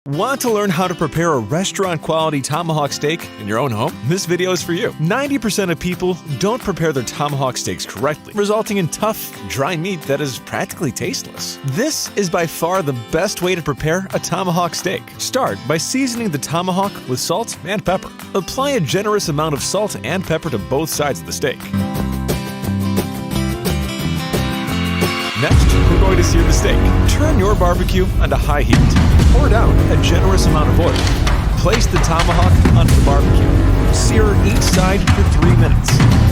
Want to learn how to prepare a restaurant-quality tomahawk steak in your own home? This video is for you. 90% of people don't prepare their tomahawk steaks correctly, resulting in tough, dry meat that is practically tasteless. This is by far the best way to prepare a tomahawk steak. Start by seasoning the tomahawk with salt and pepper. Apply a generous amount of salt and pepper to both sides of the steak. Next, we're going to sear the steak. Turn your barbecue onto high heat. Pour down a generous amount of oil. Place the tomahawk onto the barbecue. Sear each side for 3 minutes.